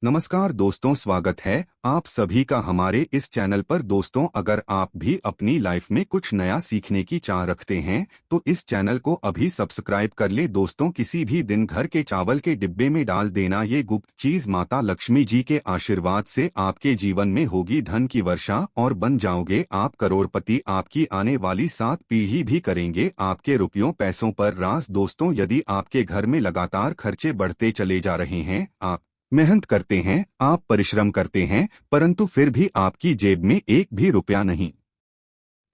नमस्कार दोस्तों, स्वागत है आप सभी का हमारे इस चैनल पर। दोस्तों, अगर आप भी अपनी लाइफ में कुछ नया सीखने की चाह रखते हैं तो इस चैनल को अभी सब्सक्राइब कर ले। दोस्तों, किसी भी दिन घर के चावल के डिब्बे में डाल देना ये गुप्त चीज माता लक्ष्मी जी के आशीर्वाद से आपके जीवन में होगी धन की वर्षा और बन जाओगे आप करोड़पति। आपकी आने वाली 7 पीढ़ी भी करेंगे आपके रुपयों पैसों पर राज। दोस्तों, यदि आपके घर में लगातार खर्चे बढ़ते चले जा रहे हैं, आप मेहनत करते हैं, आप परिश्रम करते हैं, परंतु फिर भी आपकी जेब में एक भी रुपया नहीं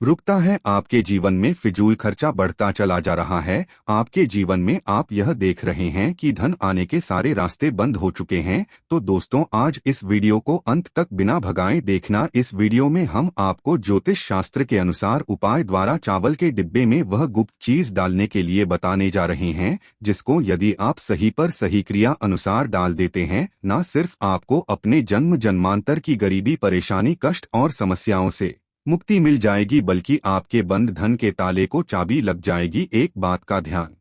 रुकता है, आपके जीवन में फिजूल खर्चा बढ़ता चला जा रहा है, आपके जीवन में आप यह देख रहे हैं कि धन आने के सारे रास्ते बंद हो चुके हैं, तो दोस्तों आज इस वीडियो को अंत तक बिना भगाए देखना। इस वीडियो में हम आपको ज्योतिष शास्त्र के अनुसार उपाय द्वारा चावल के डिब्बे में वह गुप्त चीज डालने के लिए बताने जा रहे हैं, जिसको यदि आप सही पर सही क्रिया अनुसार डाल देते हैं, न सिर्फ आपको अपने जन्म जन्मांतर की गरीबी परेशानी कष्ट और समस्याओं से मुक्ति मिल जाएगी, बल्कि आपके बंद धन के ताले को चाबी लग जाएगी। एक बात का ध्यान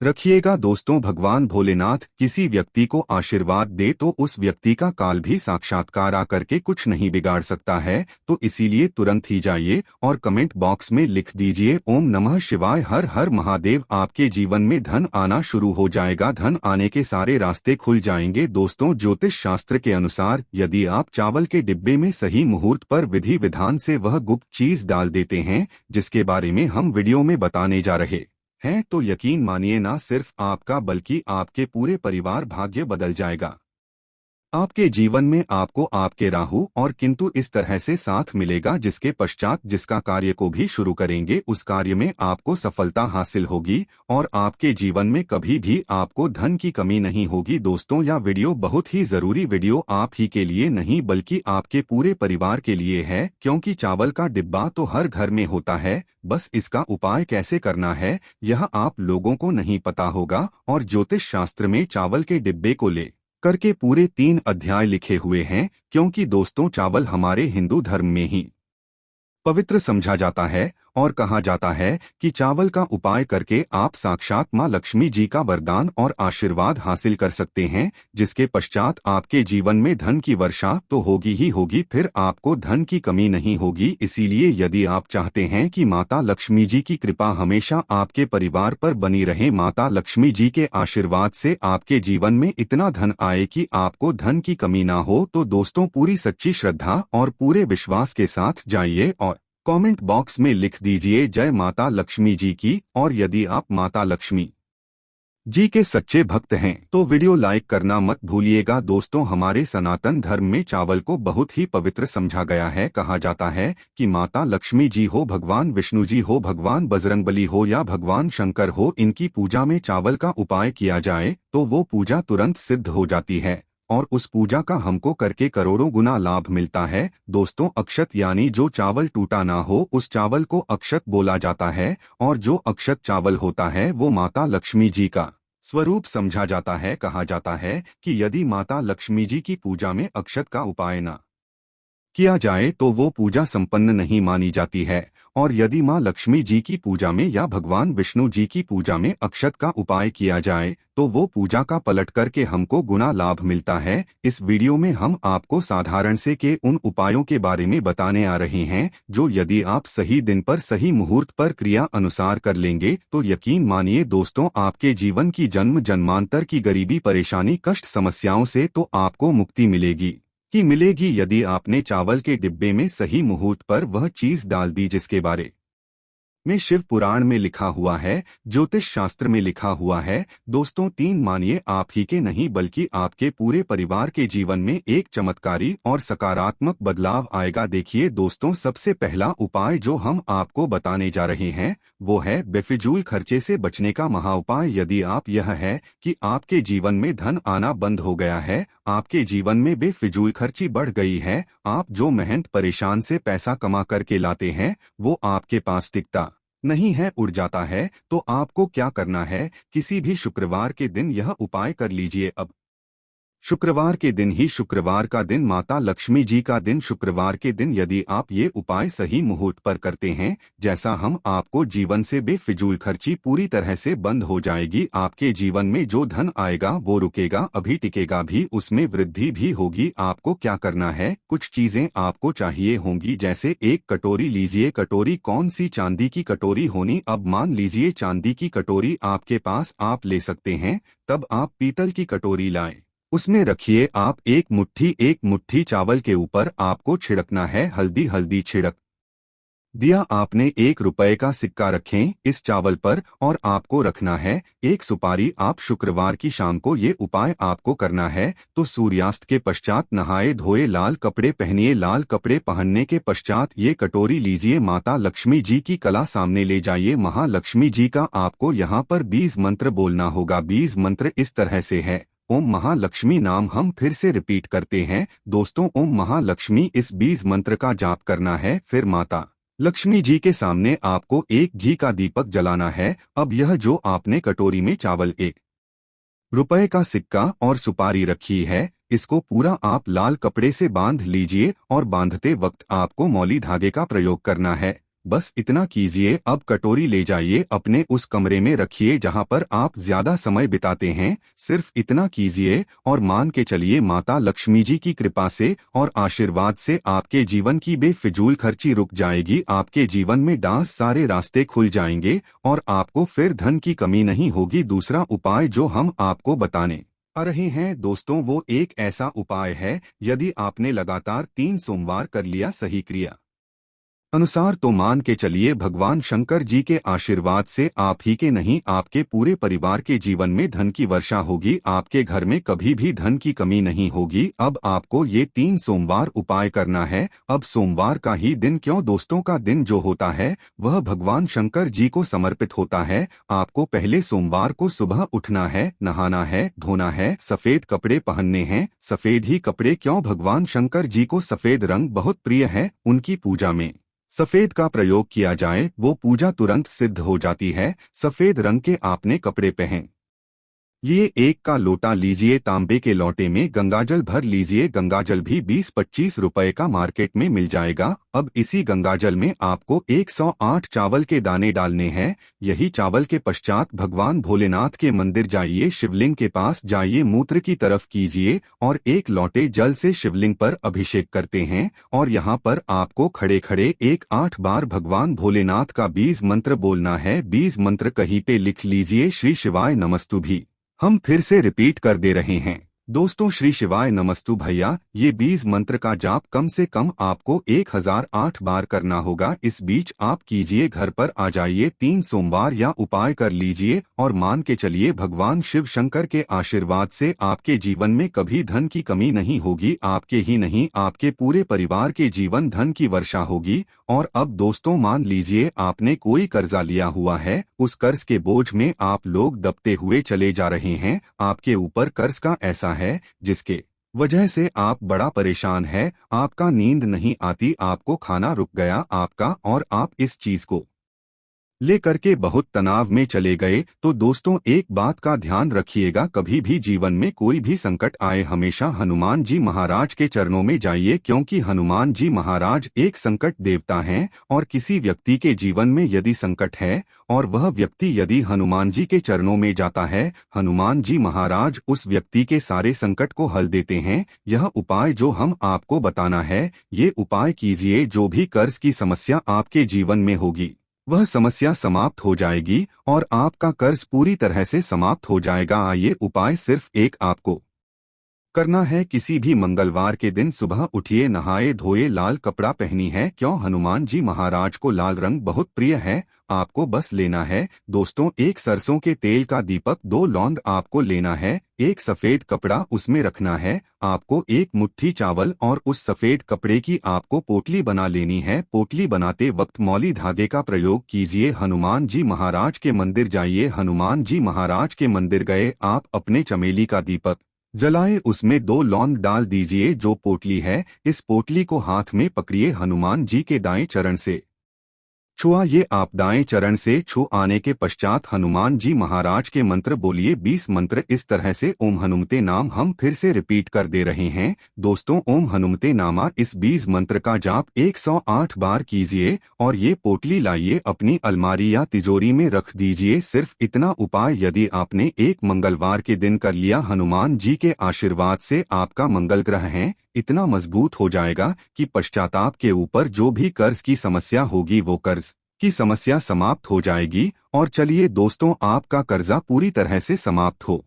रखिएगा दोस्तों, भगवान भोलेनाथ किसी व्यक्ति को आशीर्वाद दे तो उस व्यक्ति का काल भी साक्षात्कार आकर के कुछ नहीं बिगाड़ सकता है। तो इसीलिए तुरंत ही जाइए और कमेंट बॉक्स में लिख दीजिए ओम नमः शिवाय, हर हर महादेव। आपके जीवन में धन आना शुरू हो जाएगा, धन आने के सारे रास्ते खुल जाएंगे। दोस्तों, ज्योतिष शास्त्र के अनुसार यदि आप चावल के डिब्बे में सही मुहूर्त पर विधि विधान से वह गुप्त चीज डाल देते हैं जिसके बारे में हम वीडियो में बताने जा रहे हैं, तो यकीन मानिए ना सिर्फ आपका बल्कि आपके पूरे परिवार भाग्य बदल जाएगा। आपके जीवन में आपको आपके राहु और किंतु इस तरह से साथ मिलेगा जिसके पश्चात जिसका कार्य को भी शुरू करेंगे उस कार्य में आपको सफलता हासिल होगी और आपके जीवन में कभी भी आपको धन की कमी नहीं होगी। दोस्तों, यह वीडियो बहुत ही जरूरी वीडियो आप ही के लिए नहीं बल्कि आपके पूरे परिवार के लिए है, क्योंकि चावल का डिब्बा तो हर घर में होता है, बस इसका उपाय कैसे करना है यह आप लोगों को नहीं पता होगा। और ज्योतिष शास्त्र में चावल के डिब्बे को ले करके पूरे 3 अध्याय लिखे हुए हैं, क्योंकि दोस्तों चावल हमारे हिंदू धर्म में ही पवित्र समझा जाता है और कहा जाता है कि चावल का उपाय करके आप साक्षात मां लक्ष्मी जी का वरदान और आशीर्वाद हासिल कर सकते हैं, जिसके पश्चात आपके जीवन में धन की वर्षा तो होगी ही होगी, फिर आपको धन की कमी नहीं होगी। इसीलिए यदि आप चाहते हैं कि माता लक्ष्मी जी की कृपा हमेशा आपके परिवार पर बनी रहे, माता लक्ष्मी जी के आशीर्वाद से आपके जीवन में इतना धन आए कि आपको धन की कमी ना हो, तो दोस्तों पूरी सच्ची श्रद्धा और पूरे विश्वास के साथ जाइए और कमेंट बॉक्स में लिख दीजिए जय माता लक्ष्मी जी की। और यदि आप माता लक्ष्मी जी के सच्चे भक्त हैं तो वीडियो लाइक करना मत भूलिएगा। दोस्तों, हमारे सनातन धर्म में चावल को बहुत ही पवित्र समझा गया है। कहा जाता है कि माता लक्ष्मी जी हो, भगवान विष्णु जी हो, भगवान बजरंगबली हो या भगवान शंकर हो, इनकी पूजा में चावल का उपाय किया जाए तो वो पूजा तुरंत सिद्ध हो जाती है और उस पूजा का हमको करके करोड़ों गुना लाभ मिलता है। दोस्तों, अक्षत यानी जो चावल टूटा ना हो उस चावल को अक्षत बोला जाता है और जो अक्षत चावल होता है वो माता लक्ष्मी जी का स्वरूप समझा जाता है। कहा जाता है कि यदि माता लक्ष्मी जी की पूजा में अक्षत का उपाय ना किया जाए तो वो पूजा संपन्न नहीं मानी जाती है, और यदि मां लक्ष्मी जी की पूजा में या भगवान विष्णु जी की पूजा में अक्षत का उपाय किया जाए तो वो पूजा का पलट करके हमको गुना लाभ मिलता है। इस वीडियो में हम आपको साधारण से के उन उपायों के बारे में बताने आ रहे हैं जो यदि आप सही दिन पर सही मुहूर्त पर क्रिया अनुसार कर लेंगे तो यकीन मानिए दोस्तों आपके जीवन की जन्म जन्मांतर की गरीबी परेशानी कष्ट समस्याओं से तो आपको मुक्ति मिलेगी यदि आपने चावल के डिब्बे में सही मुहूर्त पर वह चीज डाल दी जिसके बारे में शिव पुराण में लिखा हुआ है, ज्योतिष शास्त्र में लिखा हुआ है। दोस्तों, 3 मानिए आप ही के नहीं बल्कि आपके पूरे परिवार के जीवन में एक चमत्कारी और सकारात्मक बदलाव आएगा। देखिए दोस्तों, सबसे पहला उपाय जो हम आपको बताने जा रहे हैं वो है बेफिजूल खर्चे से बचने का महा उपाय। यदि आप यह है कि आपके जीवन में धन आना बंद हो गया है, आपके जीवन में बेफिजूल खर्ची बढ़ गई है, आप जो मेहनत परेशान से पैसा कमा करके लाते हैं वो आपके पास टिकता नहीं है, उड़ जाता है, तो आपको क्या करना है, किसी भी शुक्रवार के दिन यह उपाय कर लीजिए। अब शुक्रवार के दिन ही शुक्रवार का दिन माता लक्ष्मी जी का दिन शुक्रवार के दिन यदि आप ये उपाय सही मुहूर्त पर करते हैं, जैसा हम आपको जीवन से बेफिजूल खर्ची पूरी तरह से बंद हो जाएगी। आपके जीवन में जो धन आएगा वो रुकेगा, अभी टिकेगा भी, उसमें वृद्धि भी होगी। आपको क्या करना है, कुछ चीजें आपको चाहिए होंगी, जैसे एक कटोरी लीजिए। कटोरी कौन सी, चांदी की कटोरी होनी। अब मान लीजिए चांदी की कटोरी आपके पास आप ले सकते हैं, तब आप पीतल की कटोरी लाएं। उसमें रखिए आप एक मुट्ठी चावल के ऊपर आपको छिड़कना है हल्दी। हल्दी छिड़क दिया आपने, 1 रुपए का सिक्का रखें इस चावल पर और आपको रखना है एक सुपारी। आप शुक्रवार की शाम को ये उपाय आपको करना है, तो सूर्यास्त के पश्चात नहाए धोए लाल कपड़े पहनिए। लाल कपड़े पहनने के पश्चात ये कटोरी लीजिए, माता लक्ष्मी जी की कला सामने ले जाइए। महालक्ष्मी जी का आपको यहाँ पर बीज मंत्र बोलना होगा। बीज मंत्र इस तरह से है, ओम महालक्ष्मी। नाम हम फिर से रिपीट करते हैं दोस्तों, ओम महालक्ष्मी। इस बीज मंत्र का जाप करना है। फिर माता लक्ष्मी जी के सामने आपको एक घी का दीपक जलाना है। अब यह जो आपने कटोरी में चावल, 1 रुपए का सिक्का और सुपारी रखी है, इसको पूरा आप लाल कपड़े से बांध लीजिए और बांधते वक्त आपको मौली धागे का प्रयोग करना है। बस इतना कीजिए। अब कटोरी ले जाइए अपने उस कमरे में रखिए जहां पर आप ज्यादा समय बिताते हैं। सिर्फ इतना कीजिए और मान के चलिए माता लक्ष्मी जी की कृपा से और आशीर्वाद से आपके जीवन की बेफिजूल खर्ची रुक जाएगी। आपके जीवन में डांस सारे रास्ते खुल जाएंगे और आपको फिर धन की कमी नहीं होगी। दूसरा उपाय जो हम आपको बताने आ रहे हैं दोस्तों, वो एक ऐसा उपाय है, यदि आपने लगातार 3 सोमवार कर लिया सही क्रिया अनुसार, तो मान के चलिए भगवान शंकर जी के आशीर्वाद से आप ही के नहीं आपके पूरे परिवार के जीवन में धन की वर्षा होगी। आपके घर में कभी भी धन की कमी नहीं होगी। अब आपको ये 3 सोमवार उपाय करना है। अब सोमवार का ही दिन क्यों दोस्तों, का दिन जो होता है वह भगवान शंकर जी को समर्पित होता है। आपको पहले सोमवार को सुबह उठना है, नहाना है, धोना है, सफेद कपड़े पहनने हैं। सफेद ही कपड़े क्यों, भगवान शंकर जी को सफेद रंग बहुत प्रिय है। उनकी पूजा में सफेद का प्रयोग किया जाए, वो पूजा तुरंत सिद्ध हो जाती है। सफेद रंग के आपने कपड़े पहन ये 1 का लोटा लीजिए, तांबे के लोटे में गंगाजल भर लीजिए। गंगाजल भी 20-25 रुपए का मार्केट में मिल जाएगा। अब इसी गंगाजल में आपको 108 चावल के दाने डालने हैं। यही चावल के पश्चात भगवान भोलेनाथ के मंदिर जाइए, शिवलिंग के पास जाइए, मूत्र की तरफ कीजिए और 1 लोटे जल से शिवलिंग पर अभिषेक करते हैं। और यहाँ पर आपको खड़े खड़े 8 बार भगवान भोलेनाथ का बीज मंत्र बोलना है। बीज मंत्र कहीं पे लिख लीजिए, श्री शिवाय नमस्तु भी हम फिर से रिपीट कर दे रहे हैं दोस्तों, श्री शिवाय नमस्तु भैया। ये बीज मंत्र का जाप कम से कम आपको 1008 बार करना होगा। इस बीच आप कीजिए, घर पर आ जाइए, 3 सोमवार या उपाय कर लीजिए और मान के चलिए भगवान शिव शंकर के आशीर्वाद से आपके जीवन में कभी धन की कमी नहीं होगी। आपके ही नहीं आपके पूरे परिवार के जीवन धन की वर्षा होगी। और अब दोस्तों मान लीजिए आपने कोई कर्जा लिया हुआ है, उस कर्ज के बोझ में आप लोग दबते हुए चले जा रहे हैं। आपके ऊपर कर्ज का ऐसा है जिसके वजह से आप बड़ा परेशान है, आपका नींद नहीं आती, आपको खाना रुक गया आपका और आप इस चीज को लेकर के बहुत तनाव में चले गए। तो दोस्तों एक बात का ध्यान रखिएगा, कभी भी जीवन में कोई भी संकट आए हमेशा हनुमान जी महाराज के चरणों में जाइए, क्योंकि हनुमान जी महाराज एक संकट देवता हैं। और किसी व्यक्ति के जीवन में यदि संकट है और वह व्यक्ति यदि हनुमान जी के चरणों में जाता है, हनुमान जी महाराज उस व्यक्ति के सारे संकट को हल देते हैं। यह उपाय जो हम आपको बताना है, ये उपाय कीजिए, जो भी कर्ज की समस्या आपके जीवन में होगी वह समस्या समाप्त हो जाएगी और आपका कर्ज पूरी तरह से समाप्त हो जाएगा। ये उपाय सिर्फ एक आपको करना है। किसी भी मंगलवार के दिन सुबह उठिए, नहाए धोए, लाल कपड़ा पहनी है। क्यों, हनुमान जी महाराज को लाल रंग बहुत प्रिय है। आपको बस लेना है दोस्तों 1 सरसों के तेल का दीपक, 2 लौंग आपको लेना है, 1 सफेद कपड़ा उसमें रखना है। आपको 1 मुट्ठी चावल और उस सफेद कपड़े की आपको पोटली बना लेनी है। पोटली बनाते वक्त मौली धागे का प्रयोग कीजिए। हनुमान जी महाराज के मंदिर जाइए, हनुमान जी महाराज के मंदिर गए, आप अपने चमेली का दीपक जलाए, उसमें 2 लौंग डाल दीजिए। जो पोटली है, इस पोटली को हाथ में पकड़िए, हनुमान जी के दाएं चरण से छुआ ये आपदाएं चरण से छू आने के पश्चात हनुमान जी महाराज के मंत्र बोलिए 20 मंत्र इस तरह से ओम हनुमते नाम हम फिर से रिपीट कर दे रहे हैं दोस्तों। ओम हनुमते नामा इस 20 मंत्र का जाप 108 बार कीजिए और ये पोटली लाइए अपनी अलमारी या तिजोरी में रख दीजिए। सिर्फ इतना उपाय यदि आपने एक मंगलवार के दिन कर लिया, हनुमान जी के आशीर्वाद से आपका मंगल ग्रह है इतना मजबूत हो जाएगा कि पश्चाताप के ऊपर जो भी कर्ज की समस्या होगी वो कर्ज की समस्या समाप्त हो जाएगी। और चलिए दोस्तों, आपका कर्जा पूरी तरह से समाप्त हो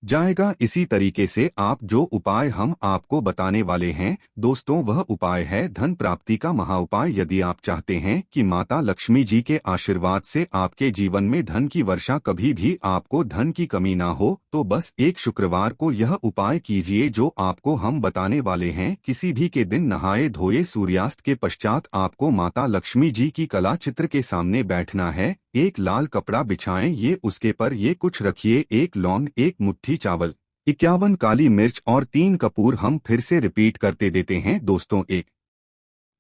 जाएगा। इसी तरीके से आप जो उपाय हम आपको बताने वाले हैं दोस्तों, वह उपाय है धन प्राप्ति का महाउपाय। यदि आप चाहते हैं कि माता लक्ष्मी जी के आशीर्वाद से आपके जीवन में धन की वर्षा, कभी भी आपको धन की कमी ना हो, तो बस एक शुक्रवार को यह उपाय कीजिए जो आपको हम बताने वाले हैं। किसी भी के दिन नहाए धोए सूर्यास्त के पश्चात आपको माता लक्ष्मी जी की कला चित्र के सामने बैठना है। एक लाल कपड़ा बिछाएं, ये उसके पर ये कुछ रखिए, एक लौंग, एक मुट्ठी चावल, 51 काली मिर्च और 3 कपूर। हम फिर से रिपीट करते देते हैं दोस्तों, एक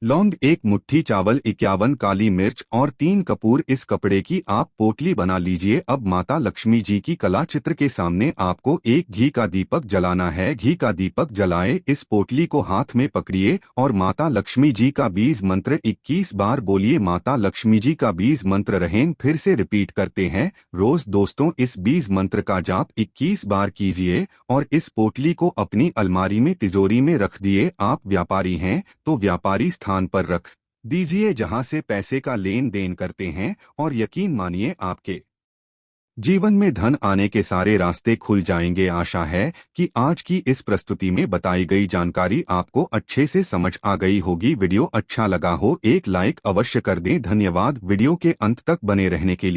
लौंग, एक मुट्ठी चावल, 51 काली मिर्च और 3 कपूर। इस कपड़े की आप पोटली बना लीजिए। अब माता लक्ष्मी जी की कला चित्र के सामने आपको एक घी का दीपक जलाना है। घी का दीपक जलाए, इस पोटली को हाथ में पकड़िए और माता लक्ष्मी जी का बीज मंत्र 21 बार बोलिए। माता लक्ष्मी जी का बीज मंत्र रहें, फिर से रिपीट करते हैं रोज दोस्तों। इस बीज मंत्र का जाप 21 बार कीजिए और इस पोटली को अपनी अलमारी में तिजोरी में रख दिए। आप व्यापारी हैं तो व्यापारी स्थान पर रख दीजिए जहां से पैसे का लेन देन करते हैं, और यकीन मानिए आपके जीवन में धन आने के सारे रास्ते खुल जाएंगे। आशा है कि आज की इस प्रस्तुति में बताई गई जानकारी आपको अच्छे से समझ आ गई होगी। वीडियो अच्छा लगा हो एक लाइक अवश्य कर दें। धन्यवाद वीडियो के अंत तक बने रहने के लिए।